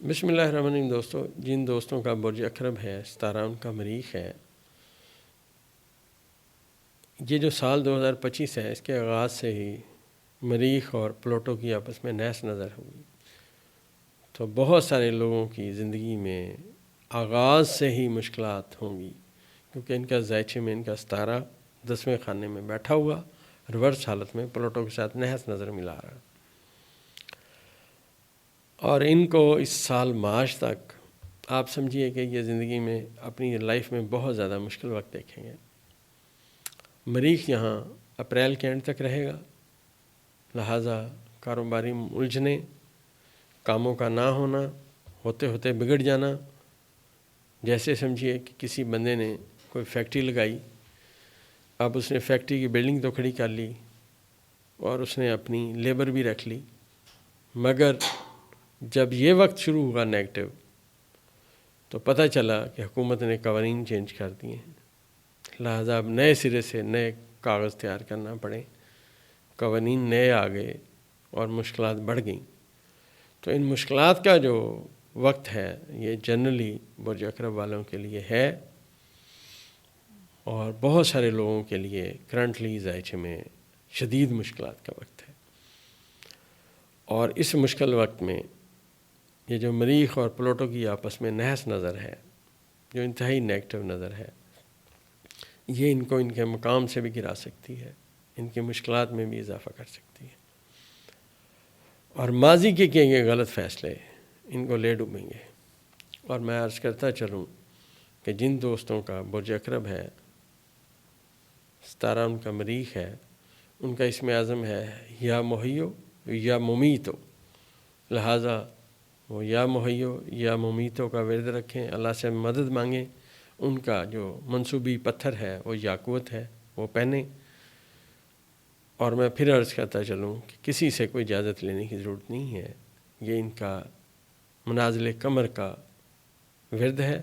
بسم اللہ الرحمن الرحیم دوستو، جن دوستوں کا برج اکرب ہے، ستارہ ان کا مریخ ہے، یہ جو سال 2025 ہے اس کے آغاز سے ہی مریخ اور پلوٹو کی آپس میں نحس نظر ہوگی، تو بہت سارے لوگوں کی زندگی میں آغاز سے ہی مشکلات ہوں گی، کیونکہ ان کا زائچے میں ان کا ستارہ 10ویں خانے میں بیٹھا ہوا ریورس حالت میں پلوٹو کے ساتھ نحس نظر ملا رہا ہے، اور ان کو اس سال مارچ تک آپ سمجھیے کہ یہ زندگی میں اپنی لائف میں بہت زیادہ مشکل وقت دیکھیں گے۔ مریخ یہاں اپریل کے اینڈ تک رہے گا، لہٰذا کاروباری الجھنیں، کاموں کا نہ ہونا، ہوتے ہوتے بگڑ جانا، جیسے سمجھیے کہ کسی بندے نے کوئی فیکٹری لگائی، اب اس نے فیکٹری کی بلڈنگ تو کھڑی کر لی اور اس نے اپنی لیبر بھی رکھ لی، مگر جب یہ وقت شروع ہوا نیگیٹو تو پتہ چلا کہ حکومت نے قوانین چینج کر دیے ہیں، لہٰذا اب نئے سرے سے نئے کاغذ تیار کرنا پڑے، قوانین نئے آ گئے اور مشکلات بڑھ گئیں۔ تو ان مشکلات کا جو وقت ہے یہ جنرلی برج اکرب والوں کے لیے ہے، اور بہت سارے لوگوں کے لیے کرنٹلی زائچے میں شدید مشکلات کا وقت ہے، اور اس مشکل وقت میں یہ جو مریخ اور پلوٹو کی آپس میں نحس نظر ہے، جو انتہائی نیگیٹو نظر ہے، یہ ان کو ان کے مقام سے بھی گرا سکتی ہے، ان کی مشکلات میں بھی اضافہ کر سکتی ہے، اور ماضی کے کیے گئے غلط فیصلے ان کو لے ڈوبیں گے۔ اور میں عرض کرتا چلوں کہ جن دوستوں کا برج اکرب ہے، ستارہ ان کا مریخ ہے، ان کا اسم اعظم ہے یا محیو یا ممیتو، لہٰذا وہ یا محیو یا ممیتو کا ورد رکھیں، اللہ سے مدد مانگیں، ان کا جو منصوبی پتھر ہے وہ یاقوت ہے، وہ پہنیں۔ اور میں پھر عرض کرتا چلوں کہ کسی سے کوئی اجازت لینے کی ضرورت نہیں ہے، یہ ان کا منازل قمر کا ورد ہے،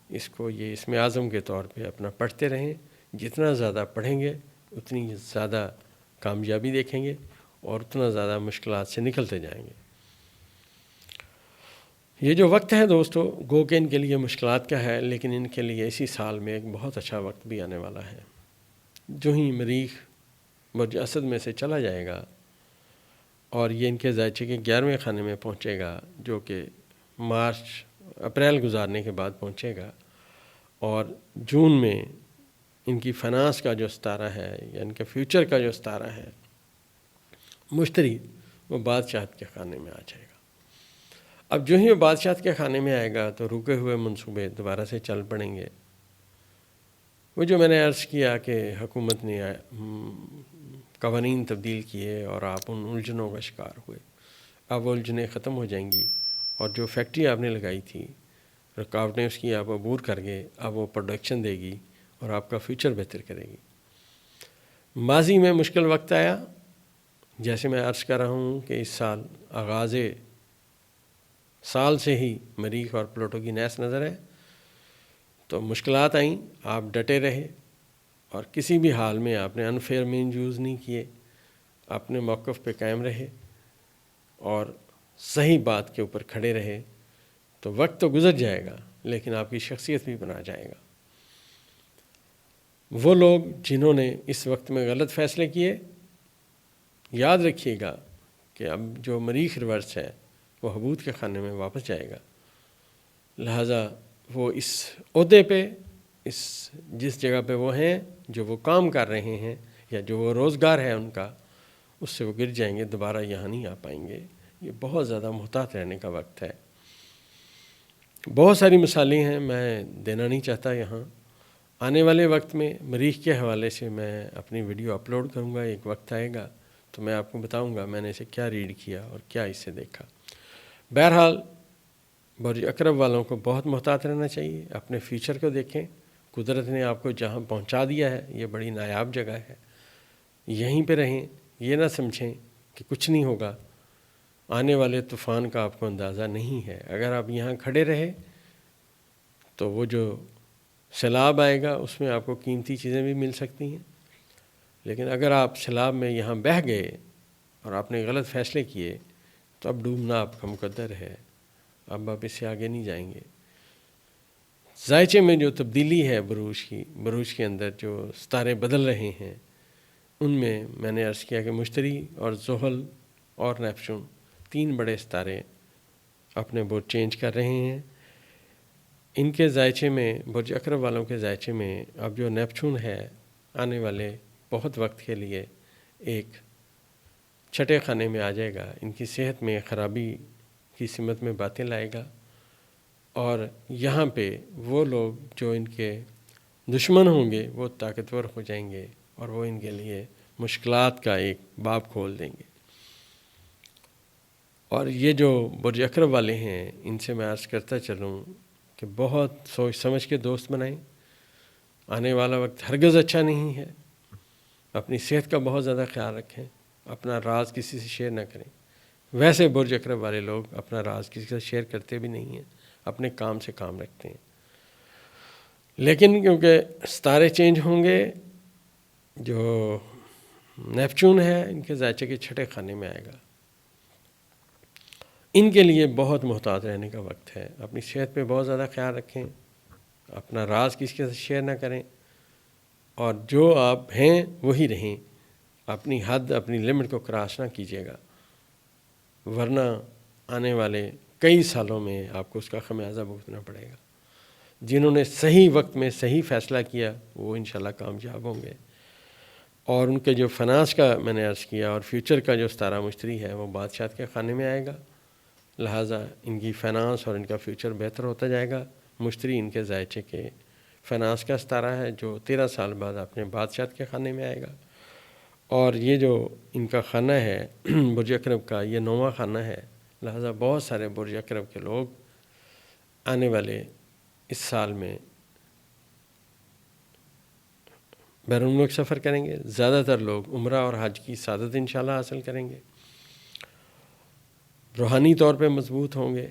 اس کو یہ اسم اعظم کے طور پہ اپنا پڑھتے رہیں، جتنا زیادہ پڑھیں گے اتنی زیادہ کامیابی دیکھیں گے اور اتنا زیادہ مشکلات سے نکلتے جائیں گے۔ یہ جو وقت ہے دوستو، گو کہ ان کے لیے مشکلات کا ہے، لیکن ان کے لیے اسی سال میں ایک بہت اچھا وقت بھی آنے والا ہے۔ جو ہی مریخ برج اسد میں سے چلا جائے گا اور یہ ان کے زائچے کے 11ویں خانے میں پہنچے گا، جو کہ اپریل گزارنے کے بعد پہنچے گا، اور جون میں ان کی فنانس کا جو ستارہ ہے یا ان کے فیوچر کا جو ستارہ ہے مشتری، وہ بادشاہت کے خانے میں آ جائے گا۔ اب جو ہی وہ بادشاہت کے خانے میں آئے گا تو رکے ہوئے منصوبے دوبارہ سے چل پڑیں گے۔ وہ جو میں نے عرض کیا کہ حکومت نے قوانین تبدیل کیے اور آپ ان الجھنوں کا شکار ہوئے، اب وہ الجھنیں ختم ہو جائیں گی، اور جو فیکٹری آپ نے لگائی تھی، رکاوٹیں اس کی آپ عبور کر گئے، اب وہ پروڈکشن دے گی اور آپ کا فیوچر بہتر کرے گی۔ ماضی میں مشکل وقت آیا، جیسے میں عرض کر رہا ہوں کہ اس سال آغاز سال سے ہی مریخ اور پلوٹو کی نحس نظر ہے، تو مشکلات آئیں، آپ ڈٹے رہے، اور کسی بھی حال میں آپ نے انفیئر مین یوز نہیں کیے، اپنے موقف پہ قائم رہے اور صحیح بات کے اوپر کھڑے رہے، تو وقت تو گزر جائے گا لیکن آپ کی شخصیت بھی بنا جائے گا۔ وہ لوگ جنہوں نے اس وقت میں غلط فیصلے کیے، یاد رکھیے گا کہ اب جو مریخ ریورس ہے وہ حبوط کے خانے میں واپس جائے گا، لہٰذا وہ اس عہدے پہ، جس جگہ پہ وہ ہیں، جو وہ کام کر رہے ہیں یا جو وہ روزگار ہے ان کا، اس سے وہ گر جائیں گے، دوبارہ یہاں نہیں آ پائیں گے۔ یہ بہت زیادہ محتاط رہنے کا وقت ہے۔ بہت ساری مثالیں ہیں، میں دینا نہیں چاہتا یہاں۔ آنے والے وقت میں مریخ کے حوالے سے میں اپنی ویڈیو اپلوڈ کروں گا، ایک وقت آئے گا تو میں آپ کو بتاؤں گا میں نے اسے کیا ریڈ کیا اور کیا اس سے دیکھا۔ بہرحال برج اکرب والوں کو بہت محتاط رہنا چاہیے، اپنے فیوچر کو دیکھیں، قدرت نے آپ کو جہاں پہنچا دیا ہے یہ بڑی نایاب جگہ ہے، یہیں پہ رہیں، یہ نہ سمجھیں کہ کچھ نہیں ہوگا، آنے والے طوفان کا آپ کو اندازہ نہیں ہے۔ اگر آپ یہاں کھڑے رہے تو وہ جو سیلاب آئے گا اس میں آپ کو قیمتی چیزیں بھی مل سکتی ہیں، لیکن اگر آپ سیلاب میں یہاں بہہ گئے اور آپ نے غلط فیصلے کیے تو اب ڈوبنا آپ کا مقدر ہے۔ اب آپ اس سے آگے نہیں جائیں گے۔ ذائچے میں جو تبدیلی ہے بروج کے اندر جو ستارے بدل رہے ہیں، ان میں نے عرض کیا کہ مشتری اور زحل اور نیپچون 3 بڑے ستارے اپنے برج چینج کر رہے ہیں۔ ان کے ذائچے میں، برج اقرب والوں کے ذائچے میں اب جو نیپچون ہے آنے والے بہت وقت کے لیے ایک چھٹے خانے میں آ جائے گا، ان کی صحت میں خرابی کی سمت میں باتیں لائے گا، اور یہاں پہ وہ لوگ جو ان کے دشمن ہوں گے وہ طاقتور ہو جائیں گے اور وہ ان کے لیے مشکلات کا ایک باب کھول دیں گے۔ اور یہ جو برج اقرب والے ہیں ان سے میں عرض کرتا چلوں کہ بہت سوچ سمجھ کے دوست بنائیں، آنے والا وقت ہرگز اچھا نہیں ہے، اپنی صحت کا بہت زیادہ خیال رکھیں، اپنا راز کسی سے شیئر نہ کریں۔ ویسے برج اقرب والے لوگ اپنا راز کسی سے شیئر کرتے بھی نہیں ہیں، اپنے کام سے کام رکھتے ہیں، لیکن کیونکہ ستارے چینج ہوں گے، جو نیپچون ہے ان کے ذائچے کے چھٹے خانے میں آئے گا، ان کے لیے بہت محتاط رہنے کا وقت ہے۔ اپنی صحت پہ بہت زیادہ خیال رکھیں، اپنا راز کسی کے ساتھ شیئر نہ کریں، اور جو آپ ہیں وہی رہیں، اپنی حد اپنی لمٹ کو کراس نہ کیجیے گا، ورنہ آنے والے کئی سالوں میں آپ کو اس کا خمیازہ بھگتنا پڑے گا۔ جنہوں نے صحیح وقت میں صحیح فیصلہ کیا وہ انشاءاللہ کامیاب ہوں گے، اور ان کے جو فنانس کا میں نے عرض کیا اور فیوچر کا جو ستارہ مشتری ہے وہ بادشاہت کے خانے میں آئے گا، لہٰذا ان کی فنانس اور ان کا فیوچر بہتر ہوتا جائے گا۔ مشتری ان کے ذائچے کے فنانس کا ستارہ ہے جو 13 سال بعد اپنے بادشاہت کے خانے میں آئے گا، اور یہ جو ان کا خانہ ہے برج اقرب کا، یہ 9واں خانہ ہے، لہٰذا بہت سارے برج اقرب کے لوگ آنے والے اس سال میں بیرون ملک سفر کریں گے، زیادہ تر لوگ عمرہ اور حج کی سعادت انشاءاللہ حاصل کریں گے، روحانی طور پہ مضبوط ہوں گے۔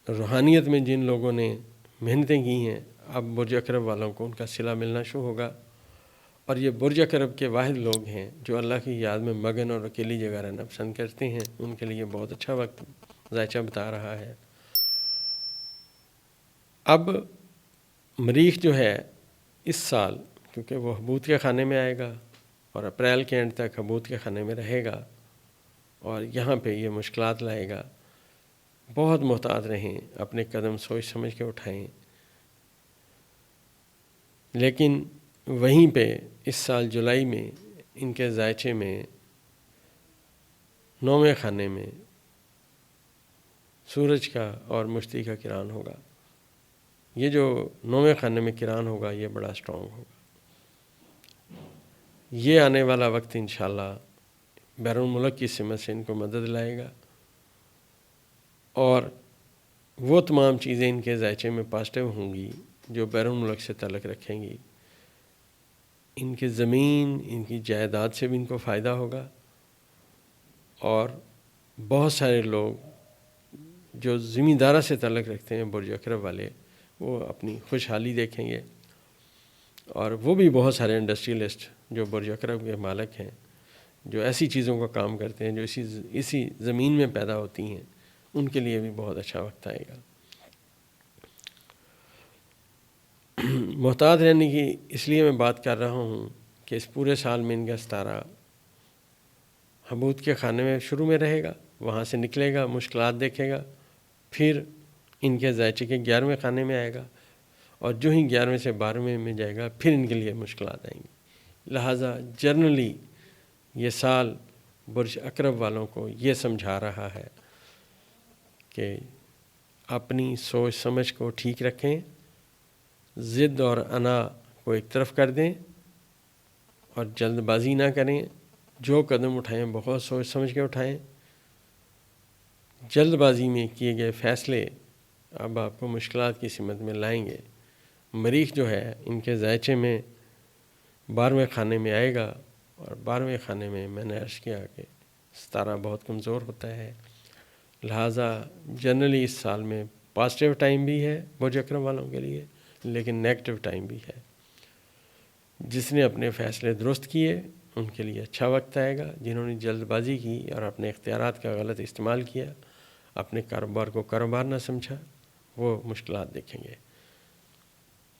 روحانیت میں جن لوگوں نے محنتیں کی ہیں اب برج اقرب والوں کو ان کا صلہ ملنا شروع ہوگا، اور یہ برج اقرب کے واحد لوگ ہیں جو اللہ کی یاد میں مگن اور اکیلی جگہ رہنا پسند کرتے ہیں، ان کے لیے بہت اچھا وقت ذائچہ بتا رہا ہے۔ اب مریخ جو ہے اس سال کیونکہ وہ حبوط کے خانے میں آئے گا اور اپریل کے اینڈ تک حبوط کے خانے میں رہے گا، اور یہاں پہ یہ مشکلات لائے گا، بہت محتاط رہیں، اپنے قدم سوچ سمجھ کے اٹھائیں۔ لیکن وہیں پہ اس سال جولائی میں ان کے ذائچے میں 9ویں خانے میں سورج کا اور مشتری کا کران ہوگا۔ یہ جو 9ویں خانے میں کران ہوگا یہ بڑا اسٹرانگ ہوگا۔ یہ آنے والا وقت انشاءاللہ بیرون ملک کی سمت سے ان کو مدد لائے گا، اور وہ تمام چیزیں ان کے ذائچے میں پازیٹیو ہوں گی جو بیرون ملک سے تعلق رکھیں گی۔ ان کی زمین، ان کی جائیداد سے بھی ان کو فائدہ ہوگا، اور بہت سارے لوگ جو زمیندارہ سے تعلق رکھتے ہیں برج اقرب والے، وہ اپنی خوشحالی دیکھیں گے، اور وہ بھی بہت سارے انڈسٹریلسٹ جو برج اقرب کے مالک ہیں، جو ایسی چیزوں کا کام کرتے ہیں جو اسی زمین میں پیدا ہوتی ہیں، ان کے لیے بھی بہت اچھا وقت آئے گا۔ محتاط رہنے کی اس لیے میں بات کر رہا ہوں کہ اس پورے سال میں ان کا ستارہ حبوط کے خانے میں شروع میں رہے گا، وہاں سے نکلے گا، مشکلات دیکھے گا، پھر ان کے ذائچے کے 11ویں خانے میں آئے گا، اور جو ہی 11ویں سے 12ویں میں جائے گا پھر ان کے لیے مشکلات آئیں گی۔ لہٰذا جنرلی یہ سال برج اقرب والوں کو یہ سمجھا رہا ہے کہ اپنی سوچ سمجھ کو ٹھیک رکھیں، ضد اور انا کو ایک طرف کر دیں، اور جلد بازی نہ کریں، جو قدم اٹھائیں بہت سوچ سمجھ کے اٹھائیں۔ جلد بازی میں کیے گئے فیصلے اب آپ کو مشکلات کی سمت میں لائیں گے۔ مریخ جو ہے ان کے ذائچے میں 12ویں خانے میں آئے گا، اور 12ویں خانے میں نے عرض کیا کہ ستارہ بہت کمزور ہوتا ہے، لہٰذا جنرلی اس سال میں پازیٹیو ٹائم بھی ہے برج اقرب والوں کے لیے، لیکن نیگیٹو ٹائم بھی ہے۔ جس نے اپنے فیصلے درست کیے ان کے لیے اچھا وقت آئے گا، جنہوں نے جلد بازی کی اور اپنے اختیارات کا غلط استعمال کیا اپنے کاروبار کو کاروبار نہ سمجھا، وہ مشکلات دیکھیں گے۔